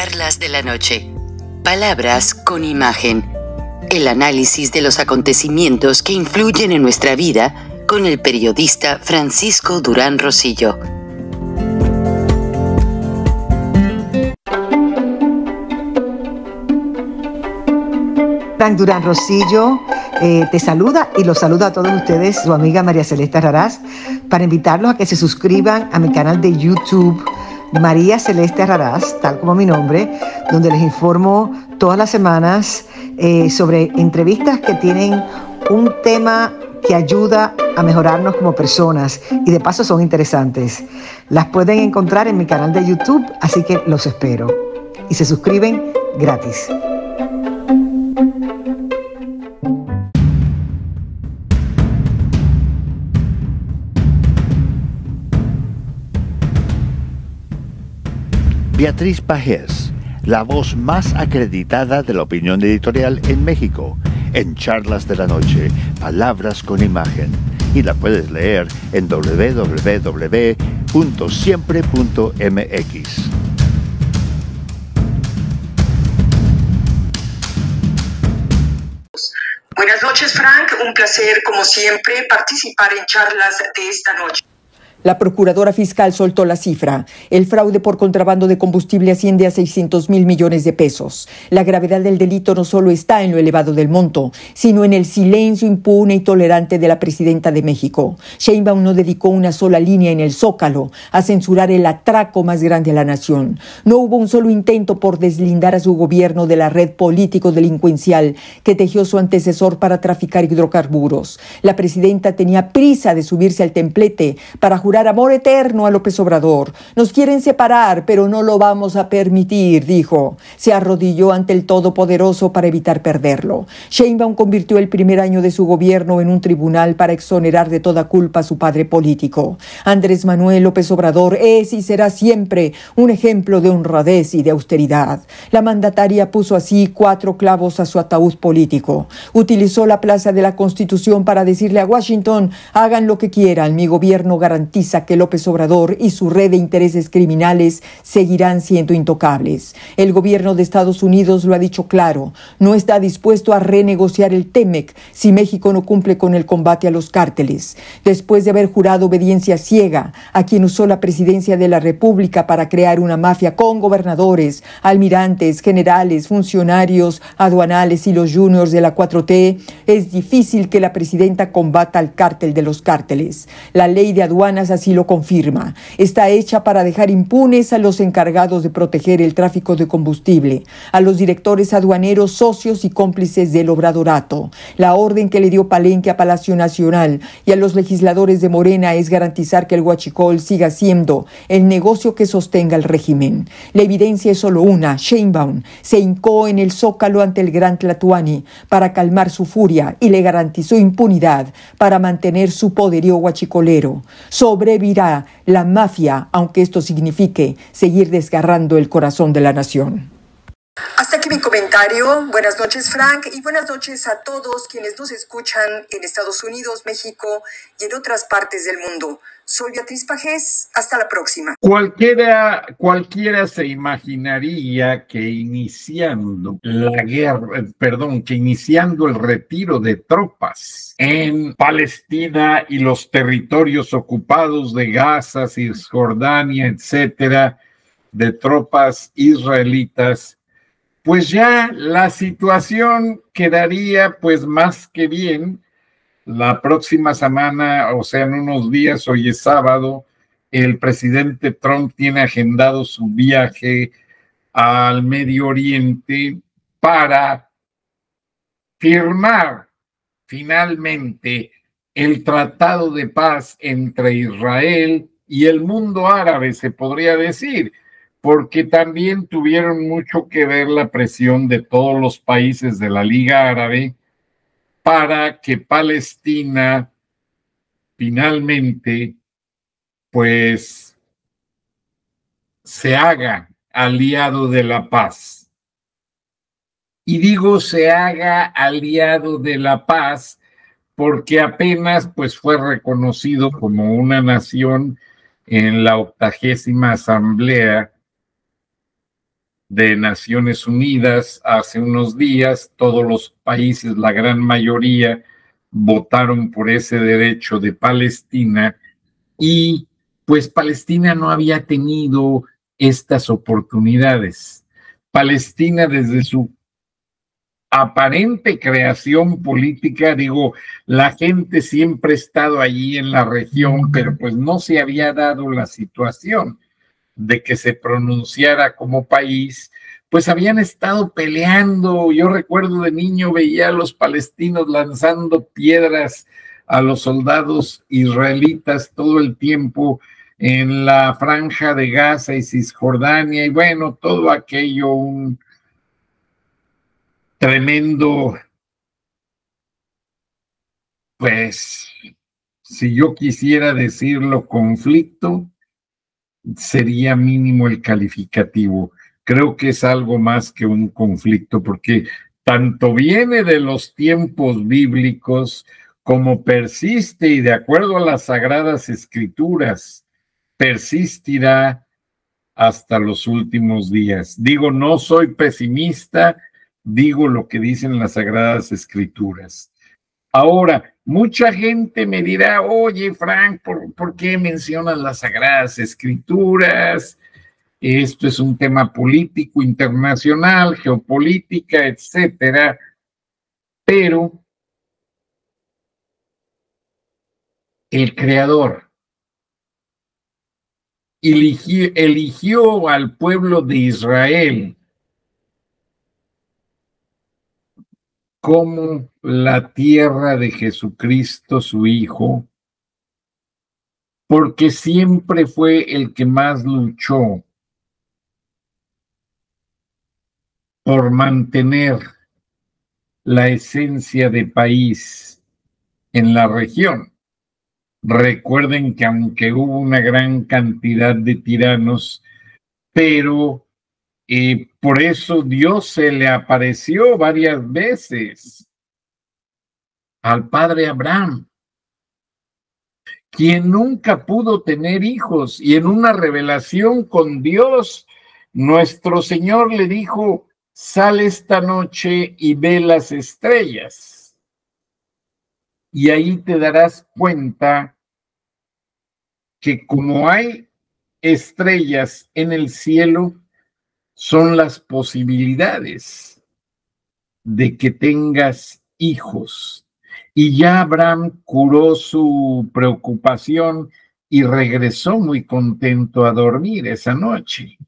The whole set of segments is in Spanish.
Charlas de la noche. Palabras con imagen. El análisis de los acontecimientos que influyen en nuestra vida con el periodista Francisco Durán Rosillo. Frank Durán Rosillo te saluda y los saluda a todos ustedes, su amiga María Celeste Raraz, para invitarlos a que se suscriban a mi canal de YouTube, María Celeste Raraz, tal como mi nombre, donde les informo todas las semanas sobre entrevistas que tienen un tema que ayuda a mejorarnos como personas y de paso son interesantes. Las pueden encontrar en mi canal de YouTube, así que los espero. Y se suscriben gratis. Beatriz Pajés, la voz más acreditada de la opinión editorial en México, en Charlas de la Noche, Palabras con Imagen. Y la puedes leer en www.siempre.mx. Buenas noches, Frank. Un placer, como siempre, participar en charlas de esta noche. La procuradora fiscal soltó la cifra. El fraude por contrabando de combustible asciende a 600,000 millones de pesos. La gravedad del delito no solo está en lo elevado del monto, sino en el silencio impune y tolerante de la presidenta de México. Sheinbaum no dedicó una sola línea en el Zócalo a censurar el atraco más grande a la nación. No hubo un solo intento por deslindar a su gobierno de la red político-delincuencial que tejió su antecesor para traficar hidrocarburos. La presidenta tenía prisa de subirse al templete para jurar amor eterno a López Obrador. Nos quieren separar, pero no lo vamos a permitir, dijo. Se arrodilló ante el Todopoderoso para evitar perderlo. Sheinbaum convirtió el primer año de su gobierno en un tribunal para exonerar de toda culpa a su padre político. Andrés Manuel López Obrador es y será siempre un ejemplo de honradez y de austeridad. La mandataria puso así 4 clavos a su ataúd político. Utilizó la Plaza de la Constitución para decirle a Washington: hagan lo que quieran, mi gobierno garantiza que López Obrador y su red de intereses criminales seguirán siendo intocables. El gobierno de Estados Unidos lo ha dicho claro, no está dispuesto a renegociar el TEMEC si México no cumple con el combate a los cárteles. Después de haber jurado obediencia ciega a quien usó la presidencia de la República para crear una mafia con gobernadores, almirantes, generales, funcionarios aduanales y los juniors de la 4T, es difícil que la presidenta combata al cártel de los cárteles. La ley de aduanas así lo confirma. Está hecha para dejar impunes a los encargados de proteger el tráfico de combustible, a los directores aduaneros, socios y cómplices del obradorato. La orden que le dio Palenque a Palacio Nacional y a los legisladores de Morena es garantizar que el huachicol siga siendo el negocio que sostenga el régimen. La evidencia es solo una: Sheinbaum se hincó en el Zócalo ante el gran Tlatuani para calmar su furia y le garantizó impunidad para mantener su poderío huachicolero. Sobrevivirá la mafia, aunque esto signifique seguir desgarrando el corazón de la nación. Hasta aquí mi comentario. Buenas noches, Frank, y buenas noches a todos quienes nos escuchan en Estados Unidos, México y en otras partes del mundo. Soy Beatriz Pajés. Hasta la próxima. Cualquiera se imaginaría que iniciando la guerra, que iniciando el retiro de tropas en Palestina y los territorios ocupados de Gaza, Cisjordania, etcétera, de tropas israelitas, pues ya la situación quedaría pues más que bien. La próxima semana, o sea, en unos días, hoy es sábado, el presidente Trump tiene agendado su viaje al Medio Oriente para firmar finalmente el tratado de paz entre Israel y el mundo árabe, se podría decir, porque también tuvieron mucho que ver la presión de todos los países de la Liga Árabe para que Palestina finalmente pues se haga aliado de la paz. Y digo se haga aliado de la paz porque apenas pues fue reconocido como una nación en la 80ª Asamblea de Naciones Unidas hace unos días. Todos los países, la gran mayoría, votaron por ese derecho de Palestina, y pues Palestina no había tenido estas oportunidades. Palestina, desde su aparente creación política, digo, la gente siempre ha estado allí en la región, pero pues no se había dado la situación de que se pronunciara como país. Pues habían estado peleando. Yo recuerdo de niño veía a los palestinos lanzando piedras a los soldados israelitas todo el tiempo en la franja de Gaza y Cisjordania, y bueno, todo aquello un tremendo, pues, si yo quisiera decirlo, conflicto, sería mínimo el calificativo. Creo que es algo más que un conflicto, porque tanto viene de los tiempos bíblicos como persiste, y de acuerdo a las Sagradas Escrituras, persistirá hasta los últimos días. Digo, no soy pesimista, digo lo que dicen las Sagradas Escrituras. Ahora, mucha gente me dirá, oye, Frank, ¿por qué mencionas las Sagradas Escrituras? Esto es un tema político, internacional, geopolítica, etcétera. Pero el Creador eligió al pueblo de Israel como la tierra de Jesucristo, su Hijo, porque siempre fue el que más luchó por mantener la esencia de país en la región. Recuerden que aunque hubo una gran cantidad de tiranos, pero por eso Dios se le apareció varias veces al padre Abraham, quien nunca pudo tener hijos, y en una revelación con Dios, nuestro Señor le dijo: sal esta noche y ve las estrellas, y ahí te darás cuenta que como hay estrellas en el cielo, son las posibilidades de que tengas hijos. Y ya Abraham curó su preocupación y regresó muy contento a dormir esa noche.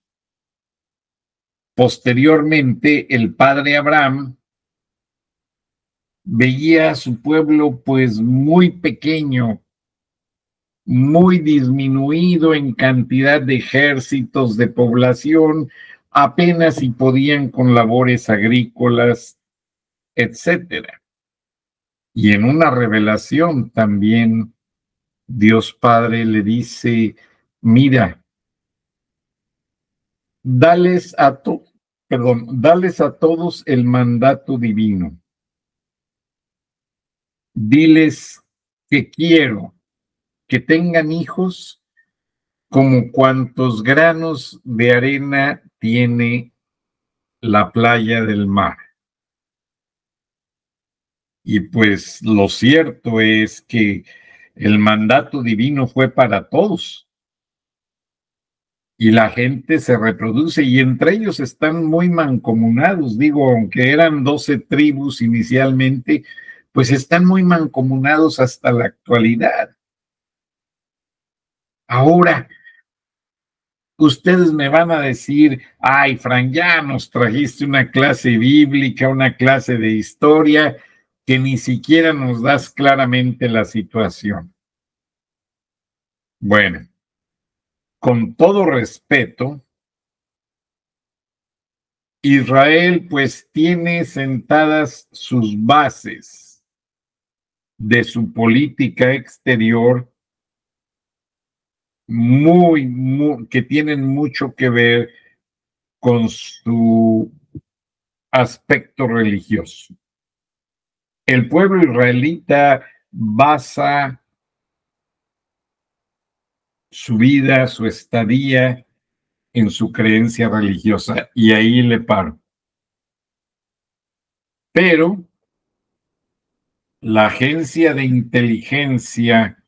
Posteriormente, el padre Abraham veía a su pueblo pues muy pequeño, muy disminuido en cantidad de ejércitos, de población, apenas si podían con labores agrícolas, etcétera. Y en una revelación también Dios Padre le dice: mira, dales a todos el mandato divino. Diles que quiero que tengan hijos como cuantos granos de arena tiene la playa del mar. Y pues lo cierto es que el mandato divino fue para todos. Y la gente se reproduce, y entre ellos están muy mancomunados. Digo, aunque eran 12 tribus inicialmente, pues están muy mancomunados hasta la actualidad. Ahora, ustedes me van a decir: ay, Frank, ya nos trajiste una clase bíblica, una clase de historia, que ni siquiera nos das claramente la situación. Bueno, con todo respeto, Israel pues tiene sentadas sus bases de su política exterior que tienen mucho que ver con su aspecto religioso. El pueblo israelita basa su vida, su estadía en su creencia religiosa, y ahí le paro. Pero la agencia de inteligencia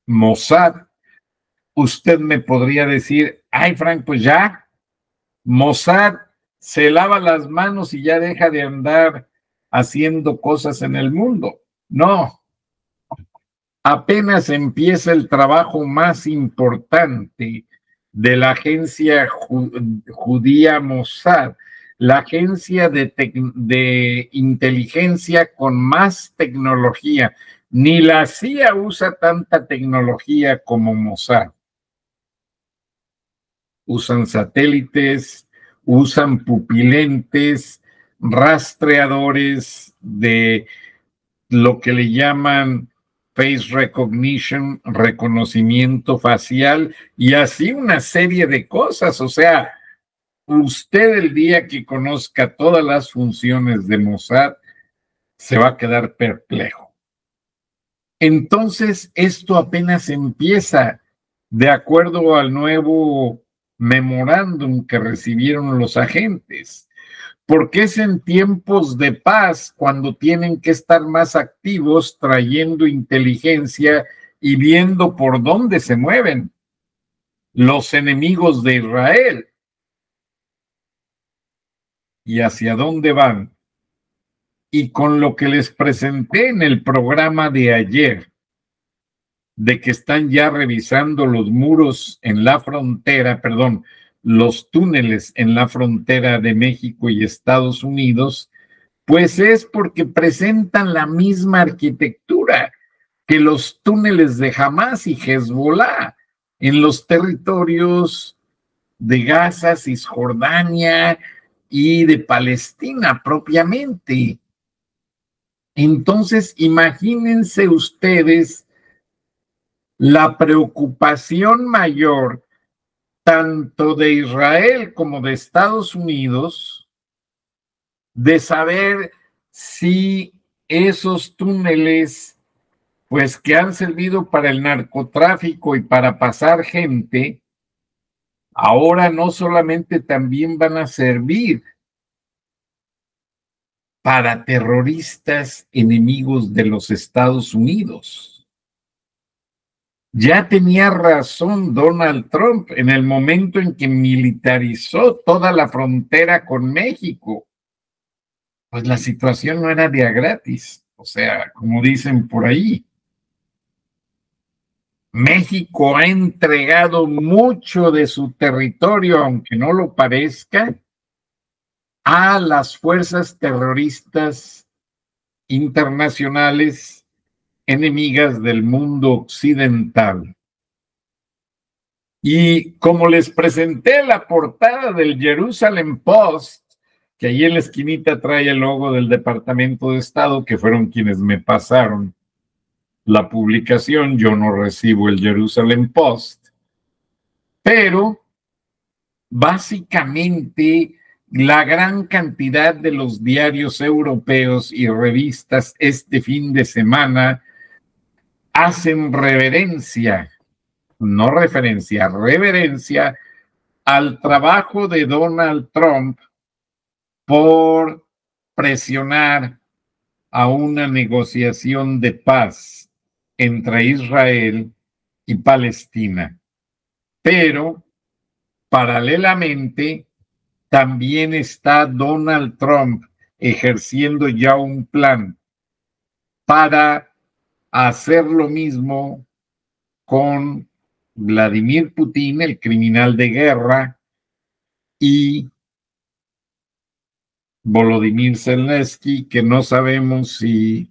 Mossad, usted me podría decir, ay, Frank, pues ya, Mossad se lava las manos y ya deja de andar haciendo cosas en el mundo. No, apenas empieza el trabajo más importante de la agencia judía Mossad, la agencia de inteligencia con más tecnología. Ni la CIA usa tanta tecnología como Mossad. Usan satélites, usan pupilentes, rastreadores de lo que le llaman face recognition, reconocimiento facial, y así una serie de cosas. O sea, usted el día que conozca todas las funciones de Mossad se va a quedar perplejo. Entonces, esto apenas empieza, de acuerdo al nuevo memorándum que recibieron los agentes, porque es en tiempos de paz cuando tienen que estar más activos trayendo inteligencia y viendo por dónde se mueven los enemigos de Israel y hacia dónde van. Y con lo que les presenté en el programa de ayer, de que están ya revisando los muros en la frontera, perdón, los túneles en la frontera de México y Estados Unidos, pues es porque presentan la misma arquitectura que los túneles de Hamás y Hezbollah en los territorios de Gaza, Cisjordania y de Palestina propiamente. Entonces, imagínense ustedes la preocupación mayor tanto de Israel como de Estados Unidos de saber si esos túneles, pues que han servido para el narcotráfico y para pasar gente, ahora no solamente también van a servir para terroristas enemigos de los Estados Unidos. Ya tenía razón Donald Trump en el momento en que militarizó toda la frontera con México. Pues la situación no era de a gratis, o sea, como dicen por ahí. México ha entregado mucho de su territorio, aunque no lo parezca, a las fuerzas terroristas internacionales enemigas del mundo occidental. Y como les presenté la portada del Jerusalem Post, que ahí en la esquinita trae el logo del Departamento de Estado, que fueron quienes me pasaron la publicación, yo no recibo el Jerusalem Post, pero básicamente la gran cantidad de los diarios europeos y revistas este fin de semana hacen reverencia, no referencia, reverencia al trabajo de Donald Trump por presionar a una negociación de paz entre Israel y Palestina. Pero, paralelamente, también está Donald Trump ejerciendo ya un plan para hacer lo mismo con Vladimir Putin, el criminal de guerra, y Volodymyr Zelensky, que no sabemos si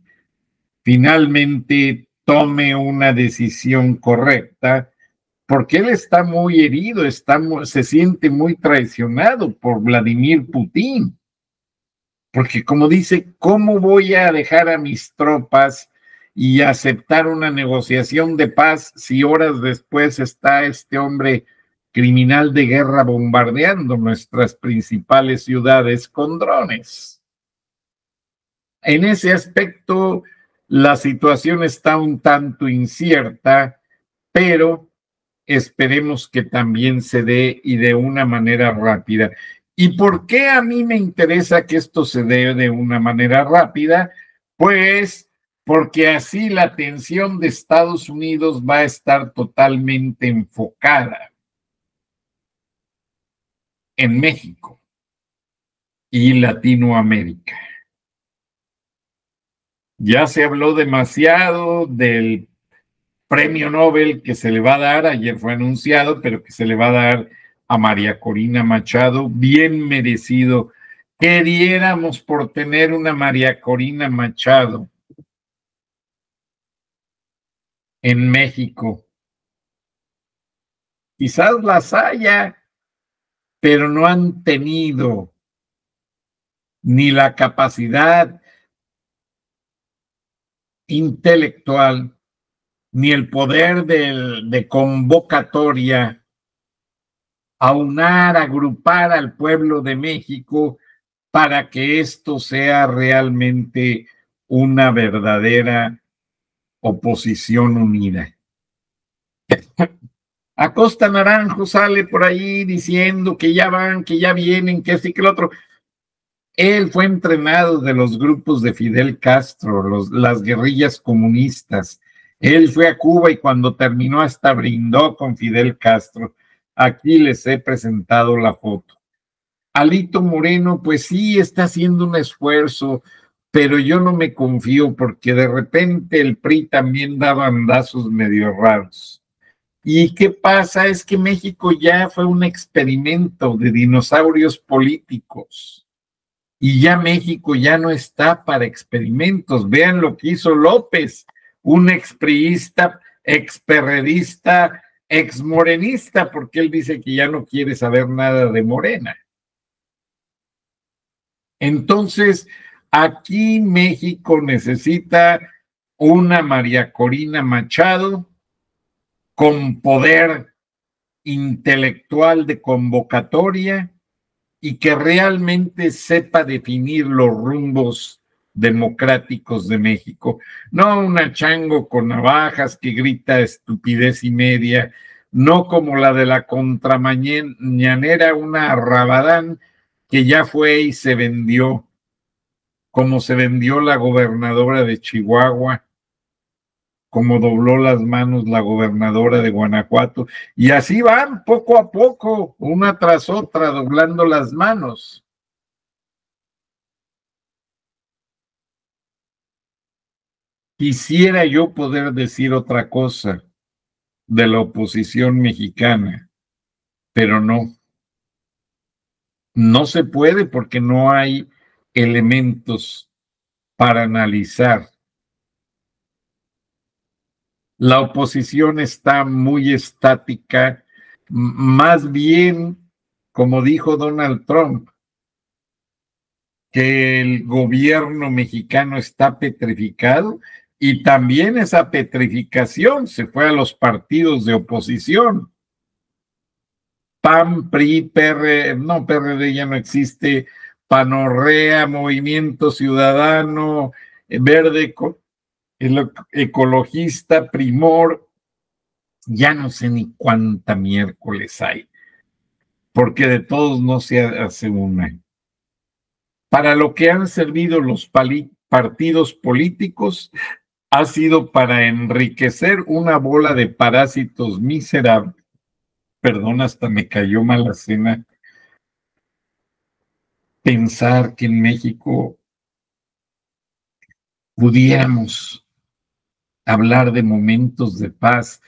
finalmente tome una decisión correcta, porque él está muy herido, se siente muy traicionado por Vladimir Putin, porque como dice, ¿cómo voy a dejar a mis tropas y aceptar una negociación de paz si horas después está este hombre criminal de guerra bombardeando nuestras principales ciudades con drones? En ese aspecto, la situación está un tanto incierta, pero esperemos que también se dé y de una manera rápida. ¿Y por qué a mí me interesa que esto se dé de una manera rápida? Pues porque así la atención de Estados Unidos va a estar totalmente enfocada en México y Latinoamérica. Ya se habló demasiado del premio Nobel que se le va a dar, ayer fue anunciado, pero que se le va a dar a María Corina Machado, bien merecido. ¿Qué diéramos por tener una María Corina Machado en México? Quizás las haya, pero no han tenido ni la capacidad intelectual, ni el poder de convocatoria, aunar, agrupar al pueblo de México para que esto sea realmente una verdadera oposición unida. Acosta Naranjo sale por ahí diciendo que ya van, que ya vienen, que sí, que el otro. Él fue entrenado de los grupos de Fidel Castro, las guerrillas comunistas. Él fue a Cuba y cuando terminó hasta brindó con Fidel Castro. Aquí les he presentado la foto. Alito Moreno, pues sí, está haciendo un esfuerzo, pero yo no me confío porque de repente el PRI también da bandazos medio raros. ¿Y qué pasa? Es que México ya fue un experimento de dinosaurios políticos. Y ya México ya no está para experimentos. Vean lo que hizo López, un expriista, experredista, exmorenista, porque él dice que ya no quiere saber nada de Morena. Entonces, aquí México necesita una María Corina Machado con poder intelectual de convocatoria y que realmente sepa definir los rumbos democráticos de México. No una chango con navajas que grita estupidez y media, no como la de la contramañanera, una Rabadán que ya fue y se vendió, como se vendió la gobernadora de Chihuahua, como dobló las manos la gobernadora de Guanajuato, y así van poco a poco, una tras otra, doblando las manos. Quisiera yo poder decir otra cosa de la oposición mexicana, pero no. No se puede porque no hay elementos para analizar. La oposición está muy estática, más bien, como dijo Donald Trump, que el gobierno mexicano está petrificado y también esa petrificación se fue a los partidos de oposición. PAN, PRI, PRD, no, PRD ya no existe, Panorrea, Movimiento Ciudadano, Verde, el Ecologista, Primor, ya no sé ni cuánta miércoles hay, porque de todos no se hace una. Para lo que han servido los partidos políticos ha sido para enriquecer una bola de parásitos miserables. Perdón, hasta me cayó mala cena pensar que en México pudiéramos hablar de momentos de paz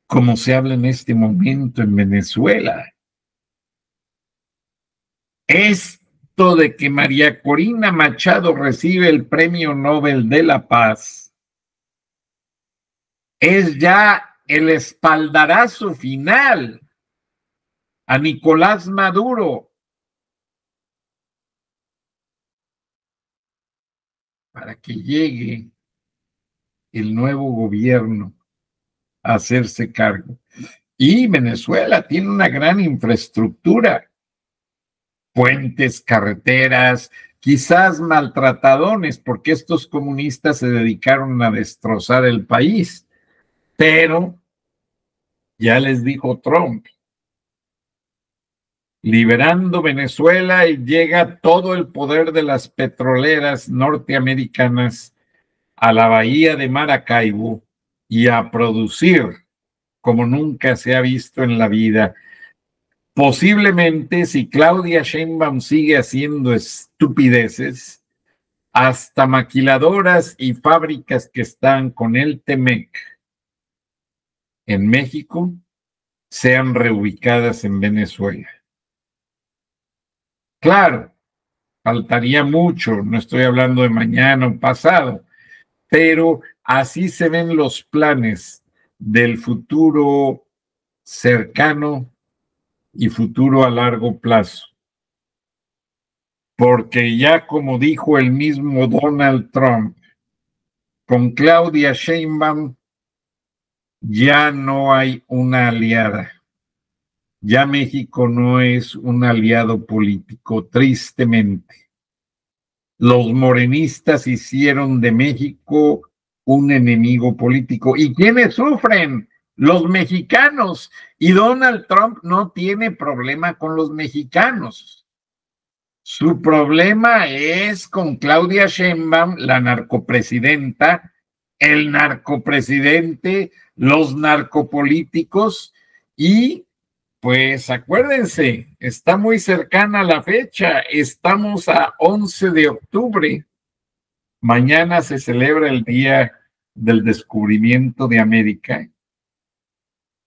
como se habla en este momento en Venezuela. Esto de que María Corina Machado recibe el Premio Nobel de la Paz es ya el espaldarazo final a Nicolás Maduro para que llegue el nuevo gobierno a hacerse cargo. Y Venezuela tiene una gran infraestructura, puentes, carreteras, quizás maltratadones, porque estos comunistas se dedicaron a destrozar el país, pero Ya les dijo Trump, liberando Venezuela y llega todo el poder de las petroleras norteamericanas a la bahía de Maracaibo y a producir como nunca se ha visto en la vida. Posiblemente, si Claudia Sheinbaum sigue haciendo estupideces, hasta maquiladoras y fábricas que están con el Temec en México sean reubicadas en Venezuela. Claro, faltaría mucho, no estoy hablando de mañana o pasado, pero así se ven los planes del futuro cercano y futuro a largo plazo. Porque ya como dijo el mismo Donald Trump, con Claudia Sheinbaum ya no hay una aliada. Ya México no es un aliado político, tristemente. Los morenistas hicieron de México un enemigo político. ¿Y quiénes sufren? Los mexicanos. Y Donald Trump no tiene problema con los mexicanos. Su problema es con Claudia Sheinbaum, la narcopresidenta, el narcopresidente, los narcopolíticos y pues acuérdense, está muy cercana la fecha, estamos a 11 de octubre. Mañana se celebra el Día del Descubrimiento de América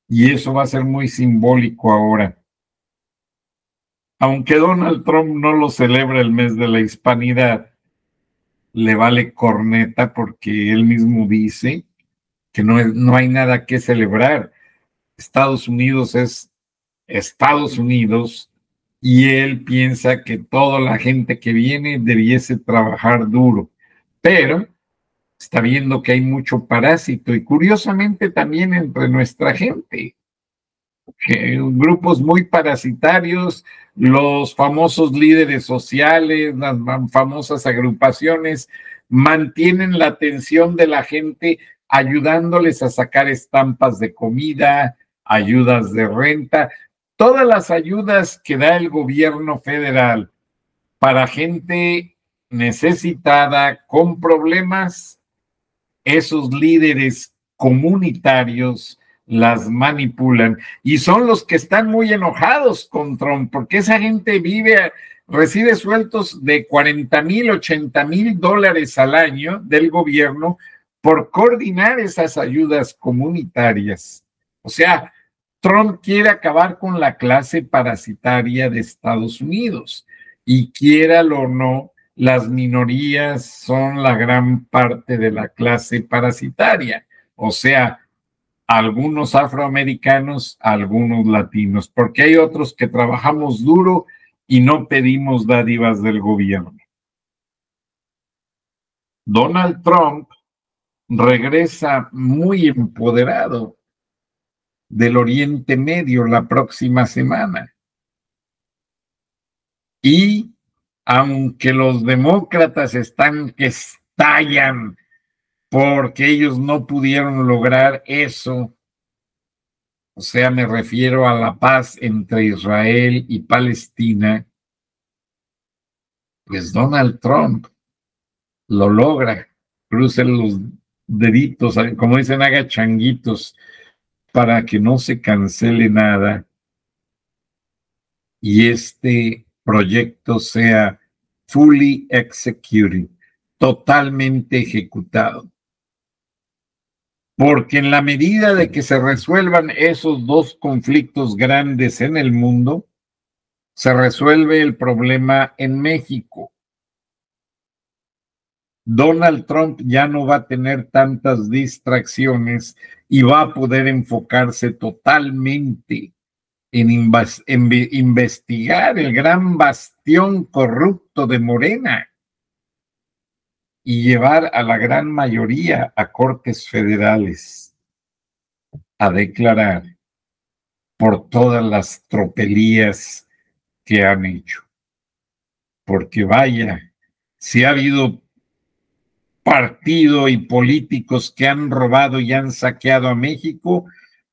y eso va a ser muy simbólico ahora. Aunque Donald Trump no lo celebra el mes de la hispanidad, le vale corneta porque él mismo dice que no hay nada que celebrar. Estados Unidos es Estados Unidos y él piensa que toda la gente que viene debiese trabajar duro, pero está viendo que hay mucho parásito y curiosamente también entre nuestra gente, grupos muy parasitarios, los famosos líderes sociales, las famosas agrupaciones mantienen la atención de la gente ayudándoles a sacar estampas de comida, ayudas de renta, todas las ayudas que da el gobierno federal para gente necesitada, con problemas, esos líderes comunitarios las manipulan y son los que están muy enojados con Trump, porque esa gente recibe sueldos de $40,000, $80,000 al año del gobierno por coordinar esas ayudas comunitarias. O sea, Trump quiere acabar con la clase parasitaria de Estados Unidos y quiéralo o no, las minorías son la gran parte de la clase parasitaria, o sea, algunos afroamericanos, algunos latinos, porque hay otros que trabajamos duro y no pedimos dádivas del gobierno. Donald Trump regresa muy empoderado del Oriente Medio la próxima semana. Y aunque los demócratas están que estallan porque ellos no pudieron lograr eso, o sea, me refiero a la paz entre Israel y Palestina, pues Donald Trump lo logra, crucen los deditos, como dicen, haga changuitos para que no se cancele nada y este proyecto sea fully executed, totalmente ejecutado. Porque en la medida de que se resuelvan esos dos conflictos grandes en el mundo, se resuelve el problema en México. Donald Trump ya no va a tener tantas distracciones y va a poder enfocarse totalmente en investigar el gran bastión corrupto de Morena y llevar a la gran mayoría a cortes federales a declarar por todas las tropelías que han hecho. Porque vaya, si ha habido partido y políticos que han robado y han saqueado a México,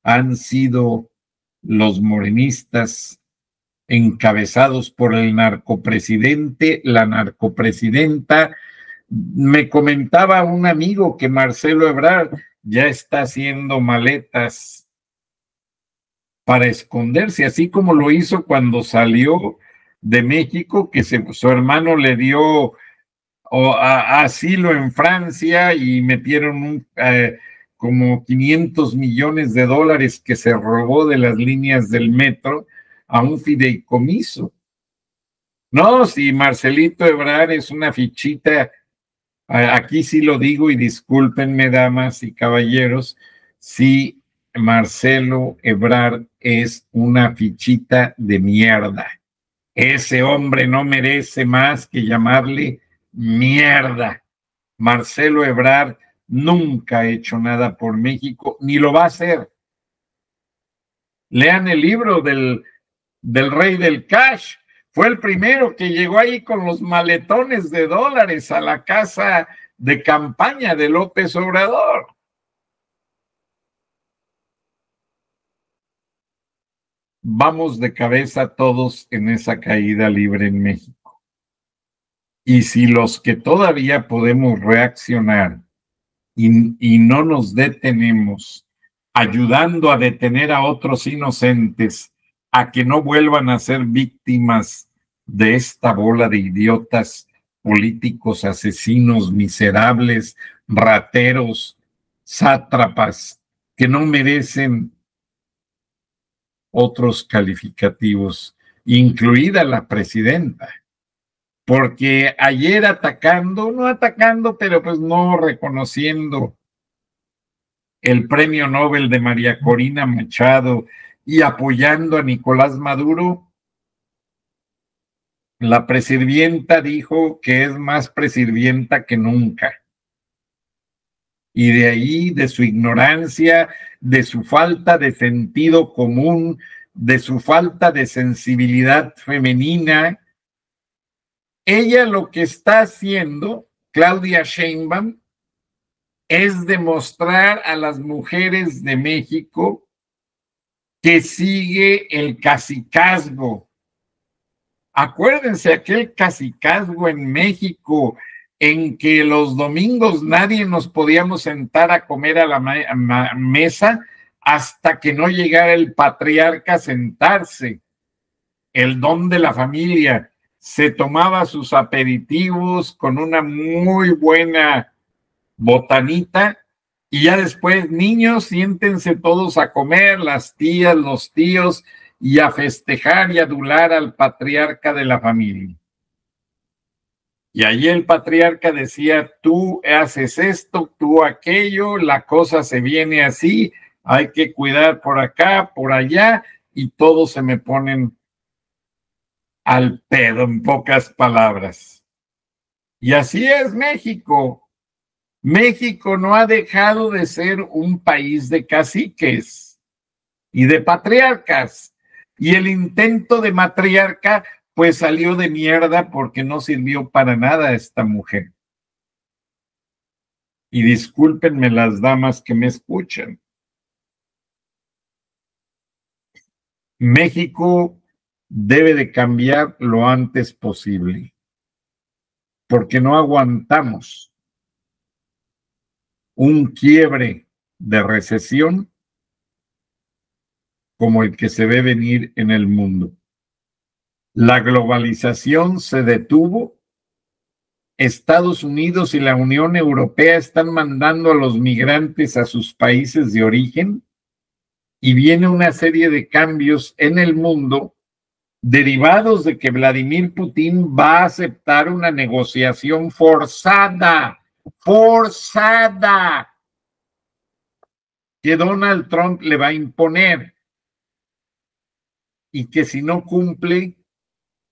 han sido los morenistas encabezados por el narcopresidente, la narcopresidenta. Me comentaba un amigo que Marcelo Ebrard ya está haciendo maletas para esconderse, así como lo hizo cuando salió de México, que su hermano le dio asilo en Francia y metieron como 500 millones de dólares que se robó de las líneas del metro a un fideicomiso. No, si Marcelito Ebrard es una fichita, aquí sí lo digo y discúlpenme, damas y caballeros, sí, Marcelo Ebrard es una fichita de mierda. Ese hombre no merece más que llamarle mierda. Marcelo Ebrard nunca ha hecho nada por México, ni lo va a hacer. Lean el libro del rey del cash. Fue el primero que llegó ahí con los maletones de dólares a la casa de campaña de López Obrador. Vamos de cabeza todos en esa caída libre en México. Y si los que todavía podemos reaccionar y no nos detenemos, ayudando a detener a otros inocentes a que no vuelvan a ser víctimas de esta bola de idiotas políticos, asesinos, miserables, rateros, sátrapas, que no merecen otros calificativos, incluida la presidenta, porque ayer no atacando, pero pues no reconociendo el premio Nobel de María Corina Machado y apoyando a Nicolás Maduro, la presidenta dijo que es más presidenta que nunca. Y de ahí, de su ignorancia, de su falta de sentido común, de su falta de sensibilidad femenina, ella lo que está haciendo, Claudia Sheinbaum, es demostrar a las mujeres de México que sigue el cacicazgo. Acuérdense aquel cacicazgo en México en que los domingos nadie nos podíamos sentar a comer a la mesa hasta que no llegara el patriarca a sentarse. El don de la familia. Se tomaba sus aperitivos con una muy buena botanita y ya después, niños, siéntense todos a comer, las tías, los tíos, y a festejar y adular al patriarca de la familia. Y allí el patriarca decía, tú haces esto, tú aquello, la cosa se viene así, hay que cuidar por acá, por allá, y todos se me ponen al pedo, en pocas palabras. Y así es México. México no ha dejado de ser un país de caciques y de patriarcas. Y el intento de matriarca pues salió de mierda porque no sirvió para nada a esta mujer. Y discúlpenme las damas que me escuchan. México debe de cambiar lo antes posible, porque no aguantamos un quiebre de recesión como el que se ve venir en el mundo. La globalización se detuvo. Estados Unidos y la Unión Europea están mandando a los migrantes a sus países de origen y viene una serie de cambios en el mundo derivados de que Vladimir Putin va a aceptar una negociación forzada, que Donald Trump le va a imponer y que si no cumple,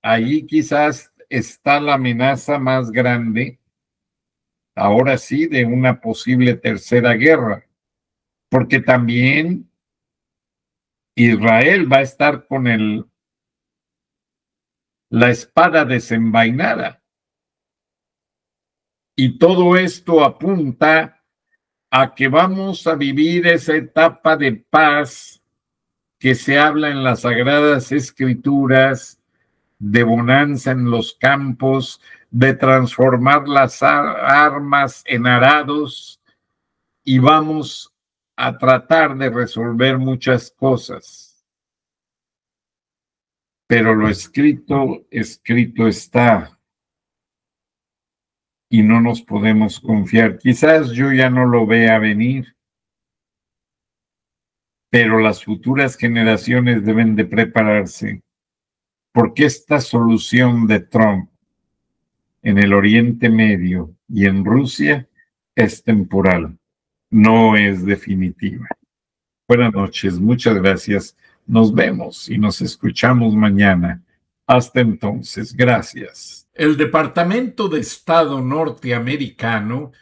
ahí quizás está la amenaza más grande, ahora sí, de una posible tercera guerra, porque también Israel va a estar con la espada desenvainada. Y todo esto apunta a que vamos a vivir esa etapa de paz que se habla en las Sagradas Escrituras, de bonanza en los campos, de transformar las armas en arados, y vamos a tratar de resolver muchas cosas. Pero lo escrito, escrito está. Y no nos podemos confiar. Quizás yo ya no lo vea venir, pero las futuras generaciones deben de prepararse, porque esta solución de Trump en el Oriente Medio y en Rusia es temporal, no es definitiva. Buenas noches, muchas gracias. Nos vemos y nos escuchamos mañana. Hasta entonces, gracias. El Departamento de Estado norteamericano,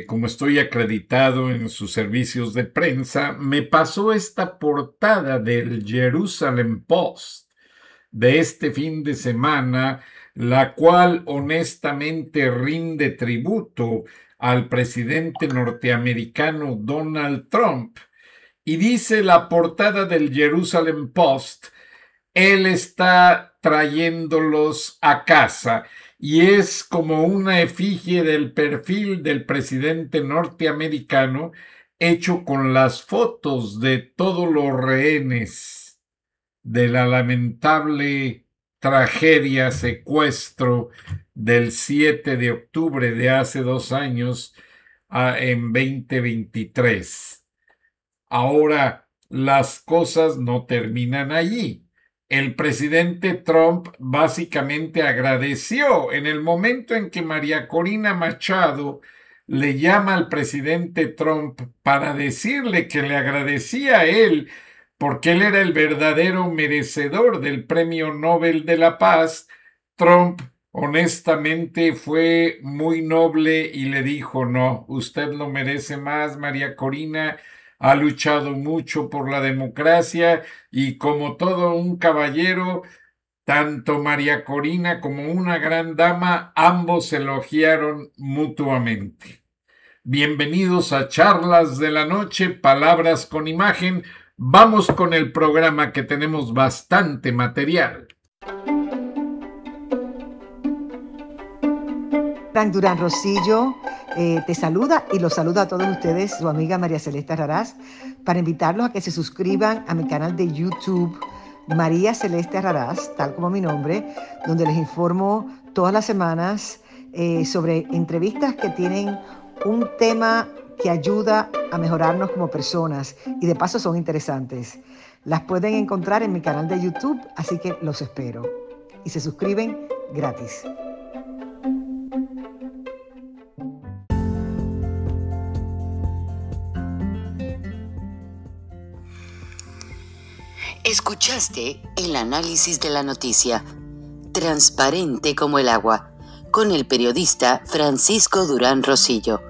como estoy acreditado en sus servicios de prensa, me pasó esta portada del Jerusalem Post de este fin de semana, la cual honestamente rinde tributo al presidente norteamericano Donald Trump. Y dice la portada del Jerusalem Post: él está trayéndolos a casa, y es como una efigie del perfil del presidente norteamericano hecho con las fotos de todos los rehenes de la lamentable tragedia secuestro del 7 de octubre de hace 2 años en 2023. Ahora, las cosas no terminan allí. El presidente Trump básicamente agradeció en el momento en que María Corina Machado le llama al presidente Trump para decirle que le agradecía a él porque él era el verdadero merecedor del Premio Nobel de la Paz. Trump honestamente fue muy noble y le dijo: no, usted no merece más, María Corina. Ha luchado mucho por la democracia y, como todo un caballero, tanto María Corina como una gran dama, ambos elogiaron mutuamente. Bienvenidos a Charlas de la Noche, Palabras con Imagen. Vamos con el programa, que tenemos bastante material. Frank Durán Rosillo te saluda y los saluda a todos ustedes, su amiga María Celeste Raraz, para invitarlos a que se suscriban a mi canal de YouTube, María Celeste Raraz, tal como mi nombre, donde les informo todas las semanas sobre entrevistas que tienen un tema que ayuda a mejorarnos como personas y de paso son interesantes. Las pueden encontrar en mi canal de YouTube, así que los espero. Y se suscriben gratis. Escuchaste el análisis de la noticia, transparente como el agua, con el periodista Francisco Durán Rosillo.